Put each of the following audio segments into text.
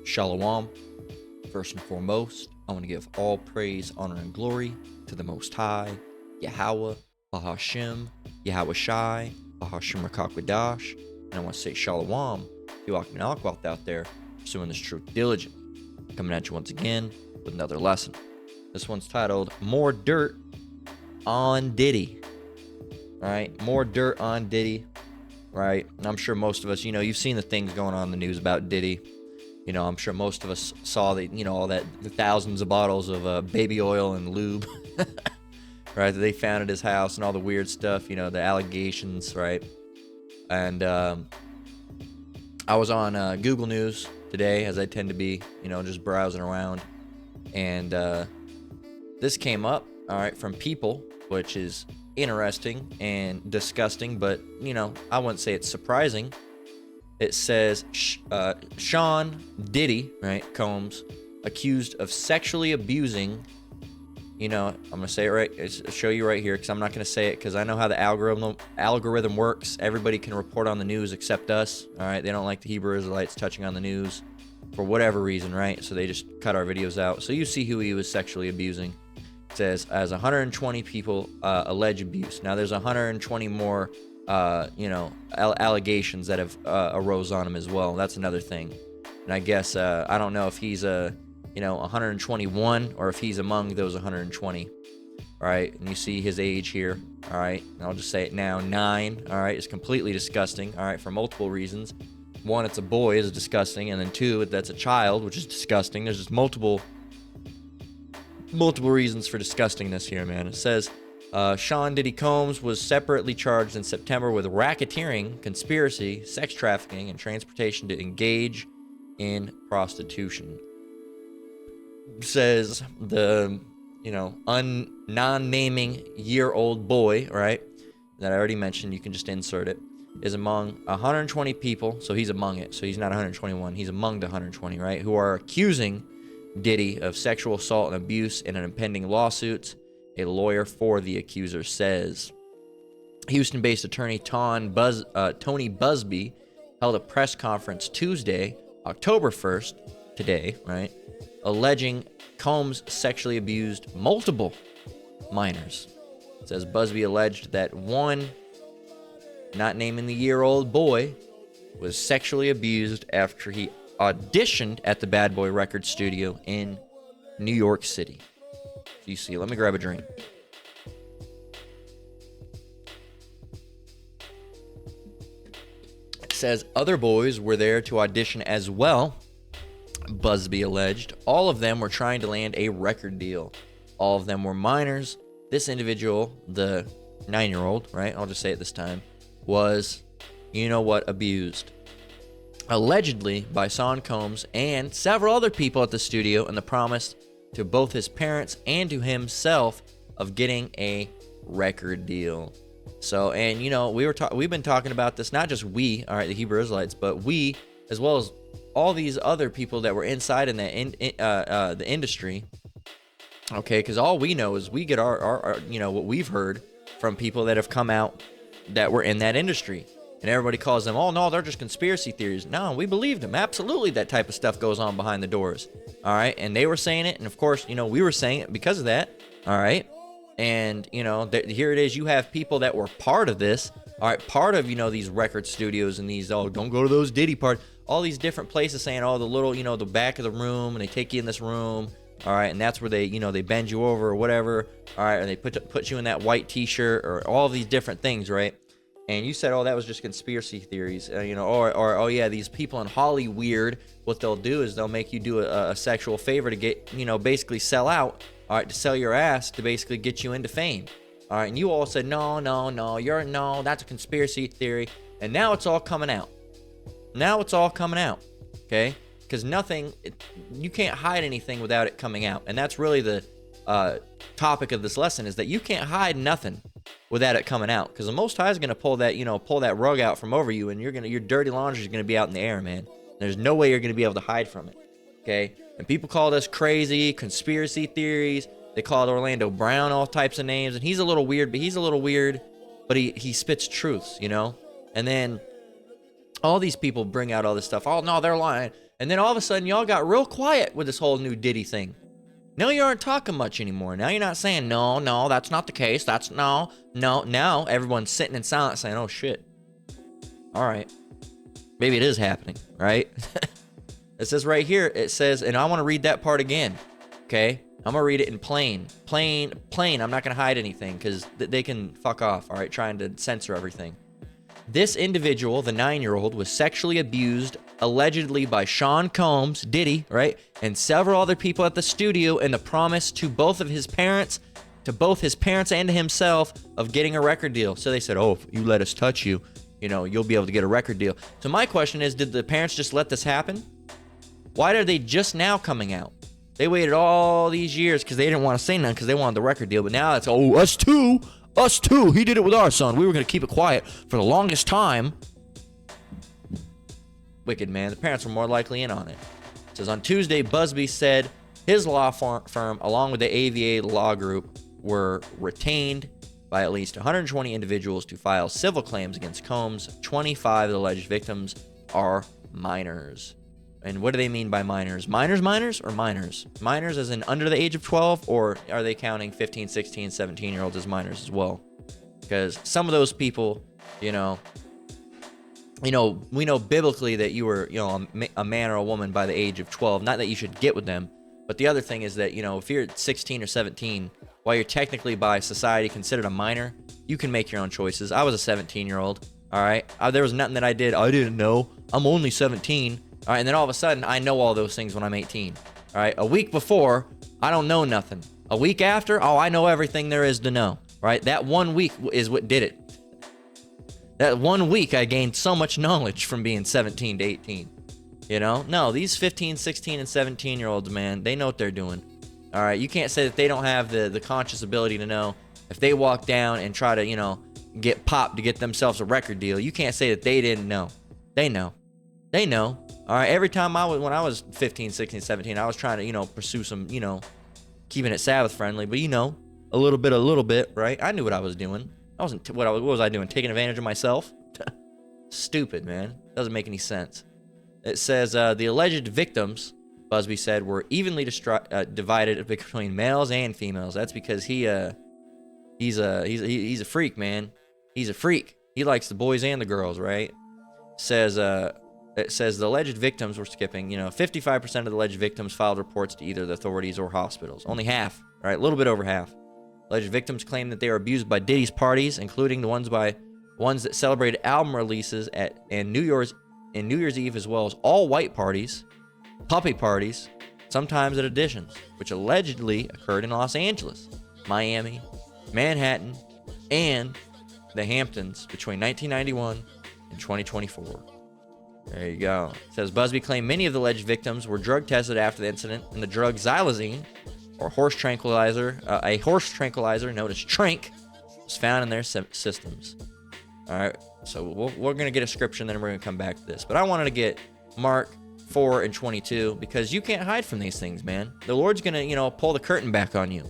Shalom. First and foremost, I want to give all praise, honor, and glory to the Most High, Yahweh, Bahashem, Yahweh Shai, Bahashem Rakakwadash, and I want to say Shalom to Akim and Alkwalth out there pursuing this truth diligently. Coming at you once again with another lesson. This one's titled More Dirt on Diddy. Alright, more dirt on Diddy. Right, and I'm sure most of us, you've seen the things going on in the news about Diddy. I'm sure most of us saw all that, the thousands of bottles of baby oil and lube, right, that they found at his house and all the weird stuff, the allegations, right? And I was on Google News today, as I tend to be, just browsing around, and this came up, all right, from People, which is interesting and disgusting, but, I wouldn't say it's surprising. It says Sean Diddy, right, Combs, accused of sexually abusing, I'm going to say it right, I'll show you right here, because I'm not going to say it, because I know how the algorithm works. Everybody can report on the news except us, all right? They don't like the Hebrew Israelites touching on the news for whatever reason, right? So they just cut our videos out. So you see who he was sexually abusing. It says, as 120 people allege abuse. Now there's 120 more allegations that have arose on him as well. That's another thing. And I guess I don't know if he's 121 or if he's among those 120. All right, and you see his age here. All right, and I'll just say it now. 9. All right, it's completely disgusting. All right, for multiple reasons. One, it's a boy, is disgusting, and then 2, that's a child, which is disgusting. There's just multiple reasons for disgustingness here, man. It says Sean Diddy Combs was separately charged in September with racketeering, conspiracy, sex trafficking, and transportation to engage in prostitution. Says the, non-naming year-old boy, right, that I already mentioned, you can just insert it, is among 120 people, so he's among it, so he's not 121, he's among the 120, right, who are accusing Diddy of sexual assault and abuse in an impending lawsuit. A lawyer for the accuser says. Houston-based attorney Tony Busby held a press conference Tuesday, October 1st, today, right, alleging Combs sexually abused multiple minors. It says Busby alleged that one, not naming the year-old boy, was sexually abused after he auditioned at the Bad Boy Records studio in New York City. You see, let me grab a drink. It says other boys were there to audition as well, Busby alleged. All of them were trying to land a record deal. All of them were minors. This individual, the 9-year-old, right, I'll just say it this time, was, abused. Allegedly by Sean Combs and several other people at the studio, and the promise to both his parents and to himself of getting a record deal. So, and we've been talking about this, not just we, all right, the Hebrew Israelites, but we, as well as all these other people that were inside in the industry. Okay, because all we know is we get our what we've heard from people that have come out that were in that industry. And everybody calls them, oh, no, they're just conspiracy theories. No, we believed them. Absolutely, that type of stuff goes on behind the doors. All right, and they were saying it, and of course, we were saying it because of that. All right, and, here it is. You have people that were part of this, all right, part of, these record studios and these, don't go to those Diddy parties, all these different places saying, the little, the back of the room, and they take you in this room, all right, and that's where they, they bend you over or whatever, all right, and they put you in that white T-shirt or all of these different things, right? And you said, that was just conspiracy theories, or yeah, these people in Hollywood, what they'll do is they'll make you do a sexual favor to get, basically sell out, all right, to sell your ass to basically get you into fame, all right, and you all said, no, that's a conspiracy theory, and now it's all coming out. Okay, because you can't hide anything without it coming out, and that's really the topic of this lesson, is that you can't hide nothing without it coming out, because the Most High is going to pull that rug out from over you, and your dirty laundry is going to be out in the air, man. There's no way you're going to be able to hide from it. Okay, and people called us crazy, conspiracy theories. They called Orlando Brown all types of names, and he's a little weird, but he spits truths, And then all these people bring out all this stuff. Oh, no, they're lying. And then all of a sudden, y'all got real quiet with this whole new Diddy thing. Now you aren't talking much anymore. Now you're not saying, no, that's not the case. That's no. Now everyone's sitting in silence saying, oh, shit. All right. Maybe it is happening, right? It says right here, it says, and I want to read that part again, okay? I'm going to read it in plain. I'm not going to hide anything because they can fuck off, all right, trying to censor everything. This individual, the 9-year-old, was sexually abused allegedly by Sean Combs, Diddy, right, and several other people at the studio in the promise to both his parents and to himself of getting a record deal. So they said, oh, if you let us touch you, you'll be able to get a record deal. So my question is, did the parents just let this happen? Why are they just now coming out? They waited all these years because they didn't want to say nothing because they wanted the record deal. But now it's, oh, us too. He did it with our son. We were going to keep it quiet for the longest time. Wicked, man. The parents were more likely in on it. It says, on Tuesday, Busby said his law firm, along with the AVA Law Group, were retained by at least 120 individuals to file civil claims against Combs. 25 of the alleged victims are minors. And what do they mean by minors? Minors, or minors? Minors as in under the age of 12, or are they counting 15, 16, 17-year-olds as minors as well? Because some of those people, we know biblically that you were, a man or a woman by the age of 12. Not that you should get with them, but the other thing is that, if you're 16 or 17, while you're technically by society considered a minor, you can make your own choices. I was a 17-year-old, all right? There was nothing that I did. I didn't know. I'm only 17. All right, and then all of a sudden, I know all those things when I'm 18. All right, a week before, I don't know nothing. A week after, I know everything there is to know. Right, that 1 week is what did it. That 1 week, I gained so much knowledge from being 17 to 18. No, these 15, 16, and 17-year-olds, man, they know what they're doing. All right, you can't say that they don't have the conscious ability to know if they walk down and try to, get popped to get themselves a record deal. You can't say that they didn't know. They know. All right, every time when I was 15, 16, 17, I was trying to, pursue some, keeping it Sabbath friendly, but a little bit, right? I knew what I was doing. What was I doing? Taking advantage of myself? Stupid, man. Doesn't make any sense. It says the alleged victims, Busby said, were evenly divided between males and females. That's because he's a freak, man. He's a freak. He likes the boys and the girls, right? It says the alleged victims were skipping. 55% of the alleged victims filed reports to either the authorities or hospitals. Only half, right? A little bit over half. Alleged victims claim that they were abused by Diddy's parties, including the ones that celebrated album releases and New Year's Eve, as well as all white parties, puppy parties, sometimes at auditions, which allegedly occurred in Los Angeles, Miami, Manhattan, and the Hamptons between 1991 and 2024. There you go. It says Busby claimed many of the alleged victims were drug tested after the incident, and the drug xylazine, or horse tranquilizer, a horse tranquilizer known as Trank, was found in their systems. All right, so we're going to get a scripture, and then we're going to come back to this. But I wanted to get Mark 4 and 22, because you can't hide from these things, man. The Lord's going to, pull the curtain back on you.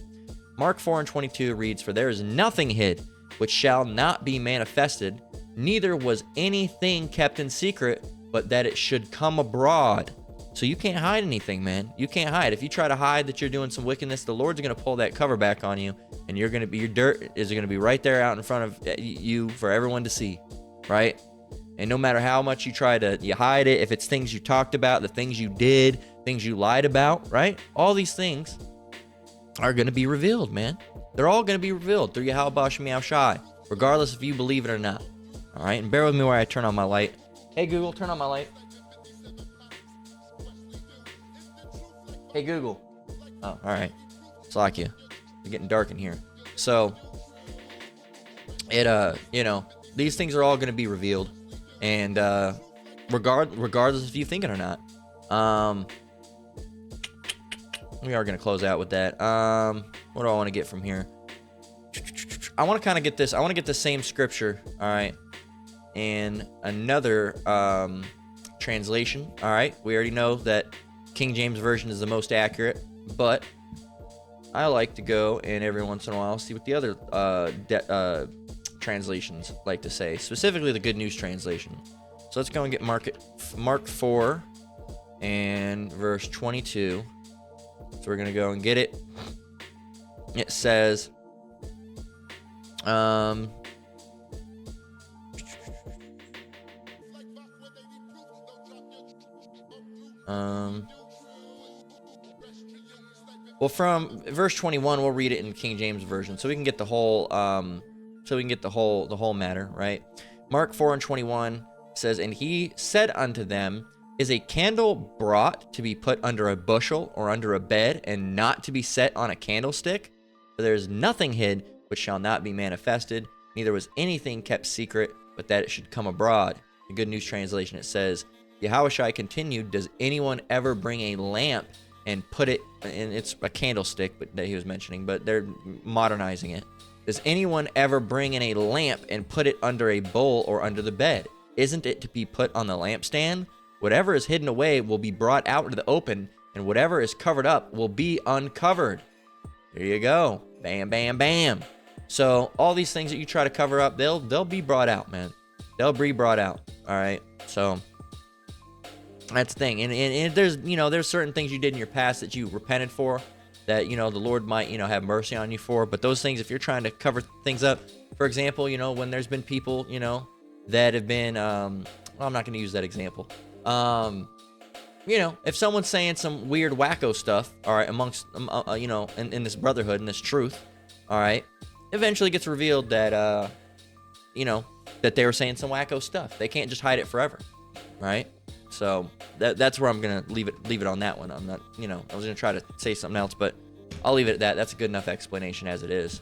Mark 4 and 22 reads, "For there is nothing hid which shall not be manifested, neither was anything kept in secret, but that it should come abroad." So you can't hide anything, man. You can't hide. If you try to hide that you're doing some wickedness, the Lord's going to pull that cover back on you, and your dirt is going to be right there out in front of you for everyone to see, right? And no matter how much you try to hide it, if it's things you talked about, the things you did, things you lied about, right? All these things are going to be revealed, man. They're all going to be revealed through Yahweh Shem Shai, regardless if you believe it or not. All right, and bear with me while I turn on my light. Hey, Google, turn on my light. Hey, Google. Oh, all right. It's like you. It's getting dark in here. So, these things are all going to be revealed. And regardless if you think it or not. We are going to close out with that. What do I want to get from here? I want to kind of get this. I want to get the same scripture, all right, in another translation, all right? We already know that King James Version is the most accurate, but I like to go and every once in a while see what the other translations like to say, specifically the Good News Translation. So let's go and get Mark 4, and verse 22. So we're going to go and get it. It says, well, from verse 21, we'll read it in King James version, so we can get the whole, the whole matter, right? Mark 4:21 says, and he said unto them, is a candle brought to be put under a bushel or under a bed, and not to be set on a candlestick? For there is nothing hid which shall not be manifested, neither was anything kept secret, but that it should come abroad. The Good News Translation, it says, Yahushua continued, does anyone ever bring a lamp and put it, and it's a candlestick but that he was mentioning, but they're modernizing it. Does anyone ever bring in a lamp and put it under a bowl or under the bed? Isn't it to be put on the lampstand? Whatever is hidden away will be brought out into the open, and whatever is covered up will be uncovered. There you go. Bam, bam, bam. So all these things that you try to cover up, they'll be brought out, man. They'll be brought out. All right. So that's the thing. And there's, there's certain things you did in your past that you repented for, that, the Lord might, have mercy on you for. But those things, if you're trying to cover things up, for example, when there's been people, that have been, well, I'm not going to use that example. If someone's saying some weird wacko stuff, all right, amongst, in this brotherhood and this truth, all right, eventually gets revealed that, that they were saying some wacko stuff. They can't just hide it forever, right? So that's where I'm gonna leave it on that one. I'm not, I was gonna try to say something else, but I'll leave it at that. That's a good enough explanation as it is.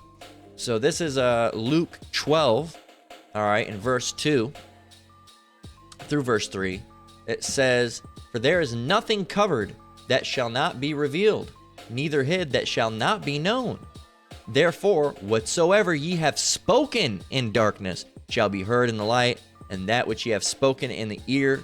So this is Luke 12, all right, in verse 2 through verse 3. It says, for there is nothing covered that shall not be revealed, neither hid that shall not be known. Therefore, whatsoever ye have spoken in darkness shall be heard in the light, and that which ye have spoken in the ear,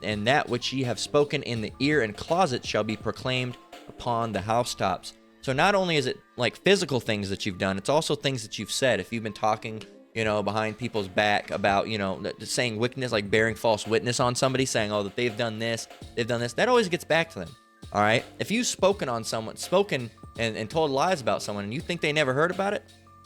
and that which ye have spoken in the ear and closet shall be proclaimed upon the housetops. So not only is it like physical things that you've done, it's also things that you've said. If you've been talking, behind people's back about, saying wickedness, like bearing false witness on somebody, saying, that they've done this, that always gets back to them. All right. If you've spoken on someone, and told lies about someone, and you think they never heard about it,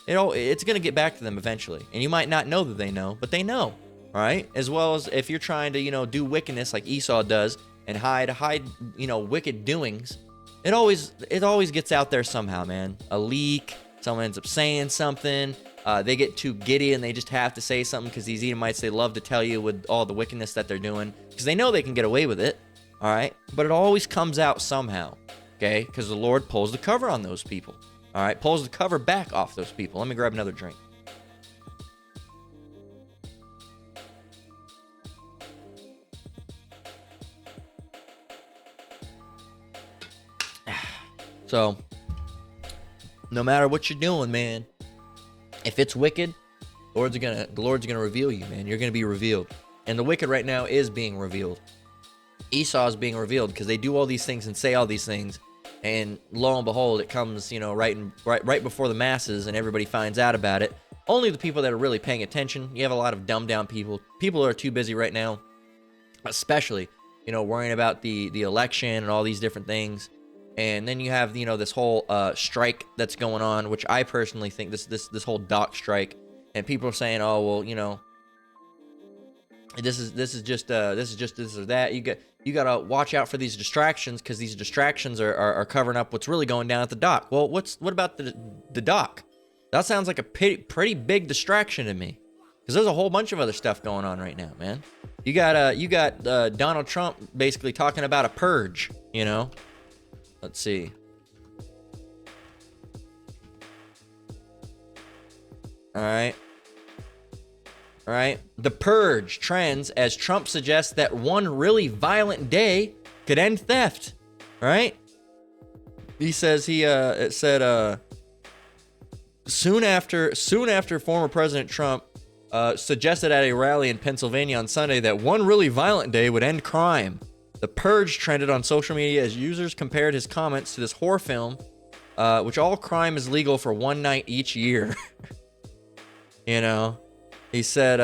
it's going to get back to them eventually. And you might not know that they know, but they know. All right. As well as if you're trying to, do wickedness like Esau does and hide, wicked doings, it always gets out there somehow, man. A leak, someone ends up saying something. They get too giddy and they just have to say something because these Edomites, they love to tell you with all the wickedness that they're doing because they know they can get away with it. All right. But it always comes out somehow. Okay. Because the Lord pulls the cover on those people. All right. Pulls the cover back off those people. Let me grab another drink. So, no matter what you're doing, man, if it's wicked, the Lord's gonna reveal you, man. You're gonna be revealed, and the wicked right now is being revealed. Esau is being revealed because they do all these things and say all these things, and lo and behold, it comes, right before the masses, and everybody finds out about it. Only the people that are really paying attention. You have a lot of dumbed down people. People are too busy right now, especially, worrying about the election and all these different things. And then you have, this whole strike that's going on, which I personally think this whole dock strike, and people are saying, oh well, this is just this or that. You got to watch out for these distractions because these distractions are covering up what's really going down at the dock. Well, what about the dock? That sounds like a pretty big distraction to me, because there's a whole bunch of other stuff going on right now, man. You got Donald Trump basically talking about a purge, Let's see. All right. The purge trends as Trump suggests that one really violent day could end theft. All right. He says it said soon after former President Trump suggested at a rally in Pennsylvania on Sunday that one really violent day would end crime. The purge trended on social media as users compared his comments to this horror film, which all crime is legal for one night each year. He said,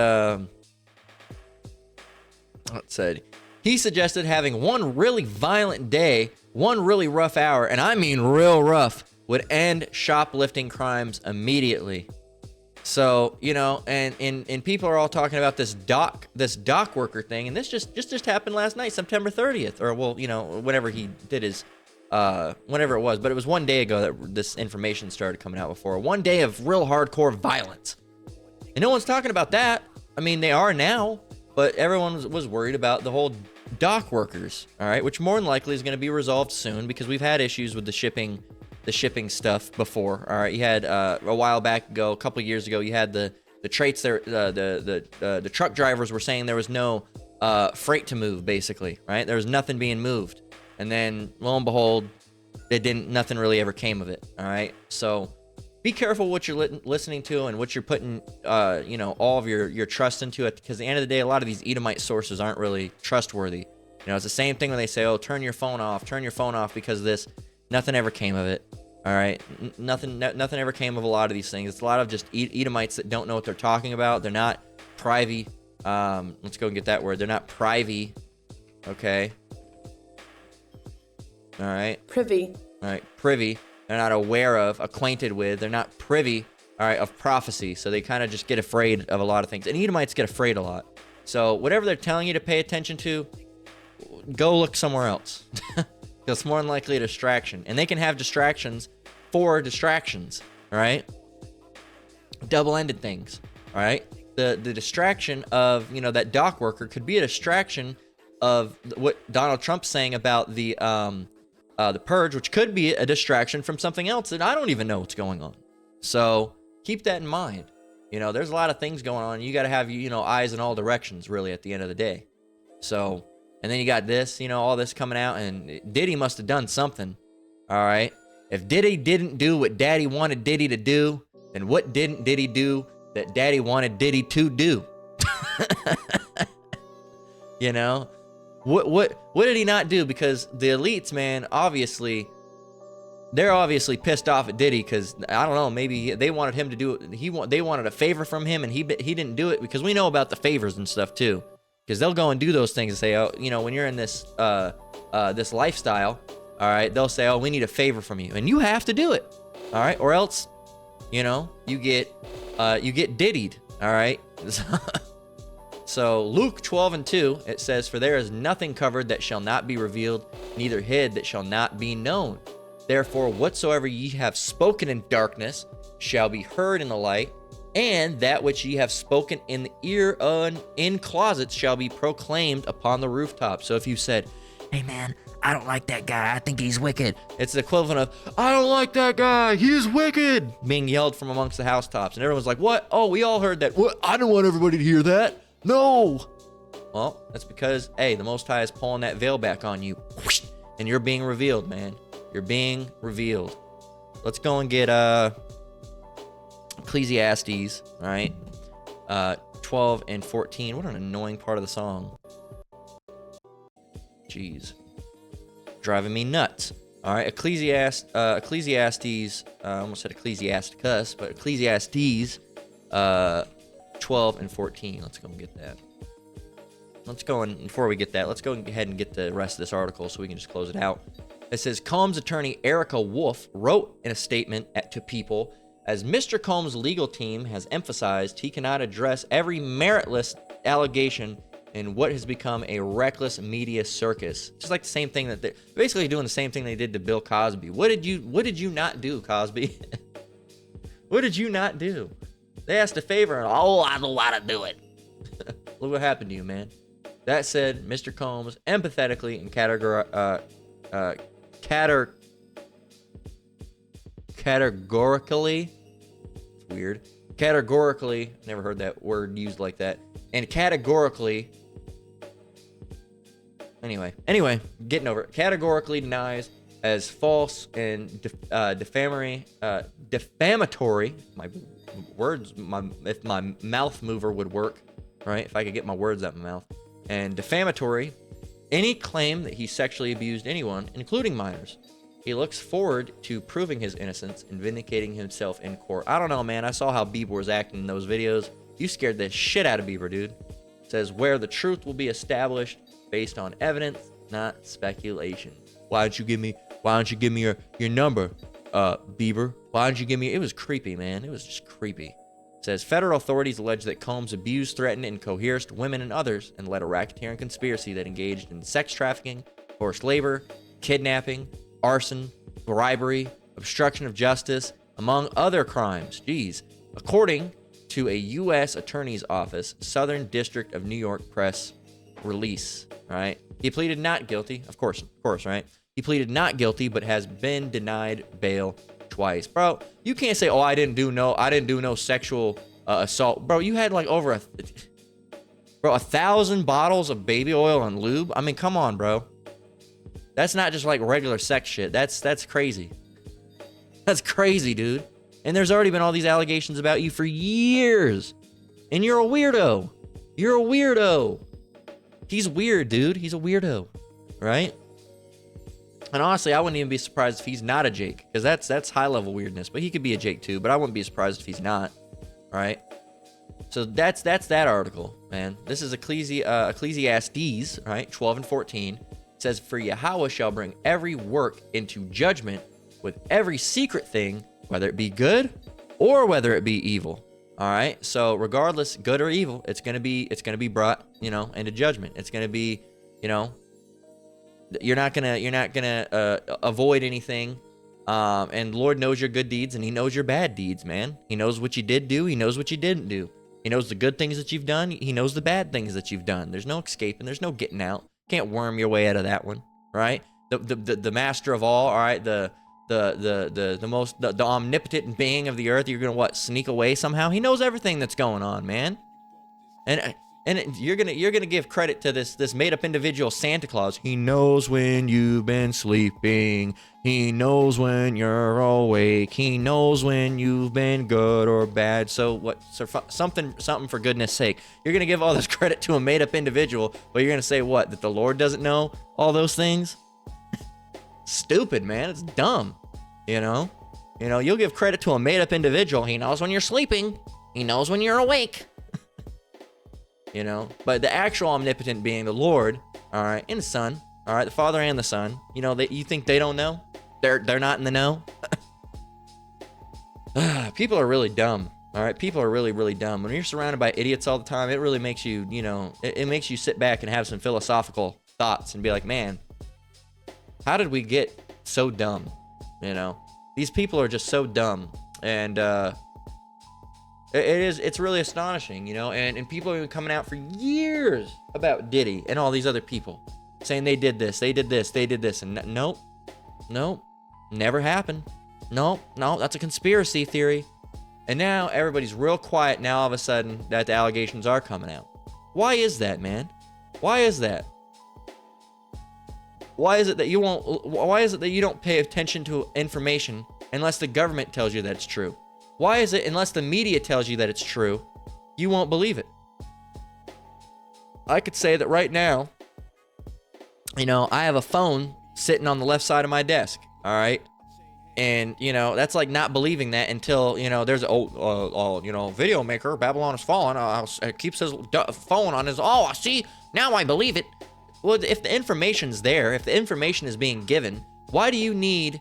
He suggested having one really violent day, one really rough hour, and I mean real rough, would end shoplifting crimes immediately. So, you know, and people are all talking about this dock worker thing, and this just happened last night, September 30th, or well, you know, whenever he did his whenever it was, but it was one day ago that this information started coming out before. One day of real hardcore violence. And no one's talking about that. I mean, they are now, but everyone was worried about the whole dock workers, all right, which more than likely is going to be resolved soon because we've had issues with the shipping stuff before. All right, you had a while back ago, a couple years ago, you had the traits there. The truck drivers were saying there was no freight to move, basically, right? There was nothing being moved, and then lo and behold, nothing really ever came of it. All right, so be careful what you're listening to and what you're putting, you know, all of your trust into it, because at the end of the day, a lot of these Edomite sources aren't really trustworthy. You know, it's the same thing when they say, "Oh, turn your phone off because of this." Nothing ever came of it. All right, nothing ever came of a lot of these things. It's a lot of just Edomites that don't know what they're talking about. They're not privy. Let's go and get that word. They're not privy. Okay. All right. Privy. All right, privy. They're not aware of, acquainted with. They're not privy. All right, of prophecy. So they kind of just get afraid of a lot of things. And Edomites get afraid a lot. So whatever they're telling you to pay attention to, go look somewhere else. It's more than likely a distraction. And they can have distractions for distractions, all right? Double-ended things, all right? The distraction of, you know, that dock worker could be a distraction of what Donald Trump's saying about the purge, which could be a distraction from something else that I don't even know what's going on. So keep that in mind. You know, there's a lot of things going on. You got to have, you know, eyes in all directions, really, at the end of the day. So... and then you got this, you know, all this coming out, and Diddy must have done something, all right? If Diddy didn't do what Daddy wanted Diddy to do, then what didn't Diddy do that Daddy wanted Diddy to do? You know? What did he not do? Because the elites, man, obviously, they're obviously pissed off at Diddy because, I don't know, maybe they wanted him to do it. They wanted a favor from him, and he didn't do it, because we know about the favors and stuff, too. Because they'll go and do those things and say, oh, you know, when you're in this this lifestyle, all right, they'll say, oh, we need a favor from you, and you have to do it, all right, or else, you know, you get diddied, all right. So Luke 12:2, it says, "For there is nothing covered that shall not be revealed, neither hid that shall not be known. Therefore, whatsoever ye have spoken in darkness shall be heard in the light." And that which ye have spoken in the ear in closets shall be proclaimed upon the rooftop. So if you said, "Hey man, I don't like that guy, I think he's wicked," it's the equivalent of, "I don't like that guy, he's wicked," being yelled from amongst the housetops. And everyone's like, "What? Oh, we all heard that. What? I don't want everybody to hear that. No." Well, that's because, hey, the Most High is pulling that veil back on you. And you're being revealed, man. You're being revealed. Let's go and get, Ecclesiastes, all right, 12 and 14. What an annoying part of the song. Jeez, driving me nuts. All right, Ecclesiastes. I almost said Ecclesiasticus, but Ecclesiastes, 12 and 14. Let's go and get that. Let's go, and before we get that, let's go ahead and get the rest of this article so we can just close it out. It says, Combs attorney Erica Wolf wrote in a statement to People, "As Mr. Combs' legal team has emphasized, he cannot address every meritless allegation in what has become a reckless media circus." Just like the same thing that they're basically doing the same thing they did to Bill Cosby. What did you not do, Cosby? What did you not do? They asked a favor, and oh, I don't want to do it. Look what happened to you, man. That said, Mr. Combs empathetically and categorically, it's weird, categorically, never heard that word used like that, and categorically, anyway, getting over it, categorically denies as false and defamatory, my words, if my mouth mover would work, right, if I could get my words out of my mouth, and defamatory, any claim that he sexually abused anyone, including minors. He looks forward to proving his innocence and vindicating himself in court. I don't know, man. I saw how Bieber was acting in those videos. You scared the shit out of Bieber, dude. It says, where the truth will be established based on evidence, not speculation. Why don't you give me your number, Bieber? Why don't you give me? It was creepy, man. It was just creepy. It says federal authorities allege that Combs abused, threatened, and coerced women and others, and led a racketeering conspiracy that engaged in sex trafficking, forced labor, kidnapping, arson, bribery, obstruction of justice, among other crimes. Jeez. According to a U.S. Attorney's Office, Southern District of New York press release, right? He pleaded not guilty. Of course, right? He pleaded not guilty, but has been denied bail twice. Bro, you can't say, oh, I didn't do no sexual assault. Bro, you had like over 1,000 bottles of baby oil and lube. I mean, come on, bro. That's not just like regular sex shit. That's crazy. That's crazy, dude. And there's already been all these allegations about you for years. And you're a weirdo. You're a weirdo. He's weird, dude. He's a weirdo, right? And honestly, I wouldn't even be surprised if he's not a Jake, because that's high-level weirdness. But he could be a Jake too, but I wouldn't be surprised if he's not, right? So that's that article, man. This is Ecclesiastes, right? 12 and 14. It says, for Yahweh shall bring every work into judgment with every secret thing, whether it be good or whether it be evil. All right. So regardless, good or evil, it's gonna be brought, into judgment. It's gonna be, you're not gonna avoid anything. And Lord knows your good deeds and He knows your bad deeds, man. He knows what you did do. He knows what you didn't do. He knows the good things that you've done. He knows the bad things that you've done. There's no escaping. There's no getting out. Can't worm your way out of that one, right? The master of all right? The omnipotent being of the earth, you're gonna sneak away somehow? He knows everything that's going on, man. And you're gonna give credit to this made up individual, Santa Claus. He knows when you've been sleeping. He knows when you're awake. He knows when you've been good or bad. So what? So something for goodness sake. You're gonna give all this credit to a made up individual, but you're gonna say what? That the Lord doesn't know all those things? Stupid, man. It's dumb. You'll give credit to a made up individual. He knows when you're sleeping. He knows when you're awake. But the actual omnipotent being the Lord, all right, and the Son, all right, the Father and the Son, you think they don't know? They're not in the know? People are really dumb, all right? People are really, really dumb. When you're surrounded by idiots all the time, it really makes you, it makes you sit back and have some philosophical thoughts and be like, man, how did we get so dumb? These people are just so dumb. And it's really astonishing, and people have been coming out for years about Diddy and all these other people saying they did this, and nope, never happened. No, that's a conspiracy theory. And now everybody's real quiet now all of a sudden that the allegations are coming out. Why is that, man? Why is that? Why is it that you don't pay attention to information unless the government tells you that it's true? Why is it unless the media tells you that it's true, you won't believe it? I could say that right now, I have a phone sitting on the left side of my desk, all right? And, that's like not believing that until, there's video maker, Babylon has fallen, keeps his phone on his, I see, now I believe it. Well, if the information's there, if the information is being given, why do you need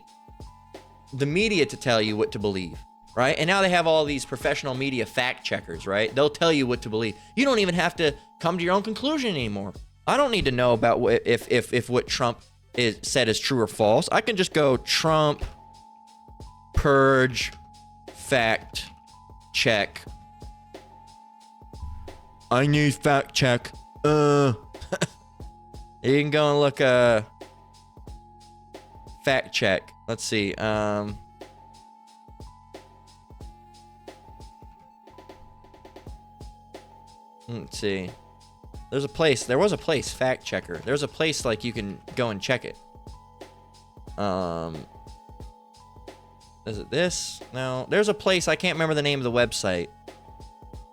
the media to tell you what to believe, right? And now they have all these professional media fact checkers, right? They'll tell you what to believe. You don't even have to come to your own conclusion anymore. I don't need to know about if what Trump said is true or false. I can just go Trump, purge, fact, check. I need fact check. You can go and look fact check. Let's see. Let's see. There was a place, fact checker. There's a place like you can go and check it. Is it this? No. There's a place, I can't remember the name of the website.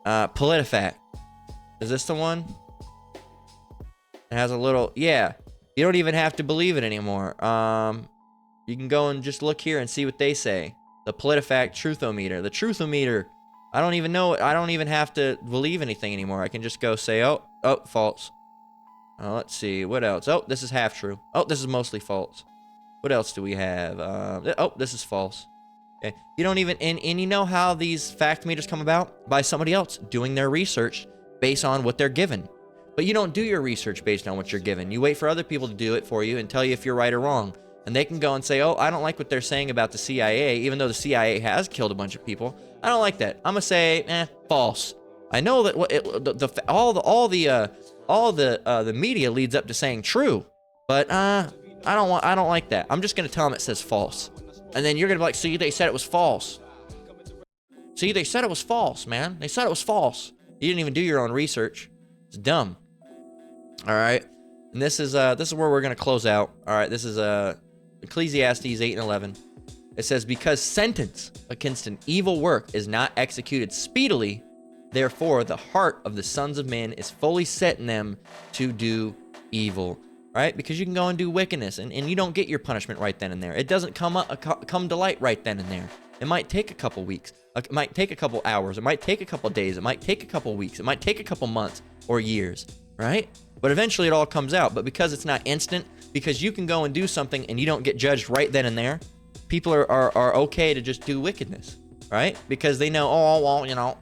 PolitiFact. Is this the one? It has a little, yeah. You don't even have to believe it anymore. You can go and just look here and see what they say. The PolitiFact Truthometer. The Truthometer, I don't even know it. I don't even have to believe anything anymore. I can just go say, oh, false. Let's see. What else? Oh, this is half true. Oh, this is mostly false. What else do we have? Oh, this is false. Okay. You don't even, and you know how these fact meters come about? By somebody else doing their research based on what they're given. But you don't do your research based on what you're given. You wait for other people to do it for you and tell you if you're right or wrong. And they can go and say, oh, I don't like what they're saying about the CIA, even though the CIA has killed a bunch of people. I don't like that. I'm gonna say, false. I know that all the media leads up to saying true, but I don't like that. I'm just gonna tell them it says false, and then you're gonna be like, see, they said it was false. See, they said it was false, man. They said it was false. You didn't even do your own research. It's dumb. All right, and this is where we're gonna close out. All right, this is Ecclesiastes 8 and 11. It says, because sentence against an evil work is not executed speedily, therefore the heart of the sons of men is fully set in them to do evil. Right? Because you can go and do wickedness, and you don't get your punishment right then and there. It doesn't come to light right then and there. It might take a couple weeks. It might take a couple hours. It might take a couple days. It might take a couple weeks. It might take a couple months or years. Right? But eventually it all comes out. But because it's not instant, because you can go and do something and you don't get judged right then and there, people are okay to just do wickedness. Right? Because they know, oh, well,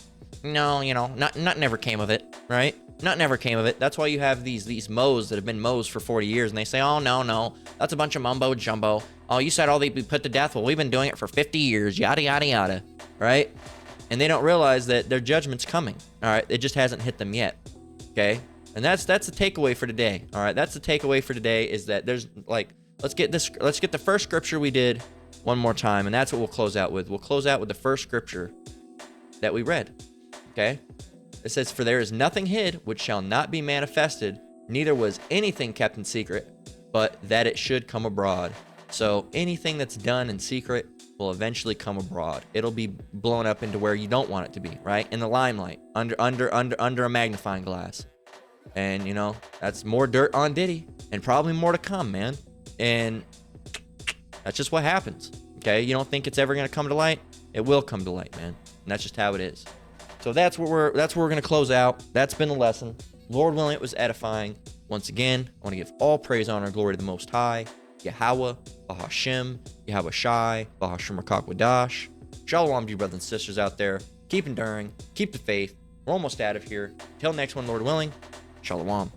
not never came of it. Right? Not never came of it. That's why you have these mows that have been mows for 40 years, and they say, oh, no, that's a bunch of mumbo jumbo. Oh, you said all they'd be put to death. Well, we've been doing it for 50 years, yada, yada, yada, right? And they don't realize that their judgment's coming, all right? It just hasn't hit them yet, okay? And that's the takeaway for today, all right? That's the takeaway for today is that there's, like, let's get the first scripture we did one more time, and that's what we'll close out with. We'll close out with the first scripture that we read, okay? It says, for there is nothing hid which shall not be manifested, neither was anything kept in secret, but that it should come abroad. So anything that's done in secret will eventually come abroad. It'll be blown up into where you don't want it to be, right? In the limelight, under a magnifying glass. And, that's more dirt on Diddy, and probably more to come, man. And that's just what happens, okay? You don't think it's ever going to come to light? It will come to light, man. And that's just how it is. So that's where we're going to close out. That's been the lesson. Lord willing, it was edifying. Once again, I want to give all praise, honor, and glory to the Most High, Yahweh, Bahashem, Yahweh Shai, Bahashem Rakakwadash. Shalom to you brothers and sisters out there. Keep enduring. Keep the faith. We're almost out of here. Till next one, Lord willing. Shalom.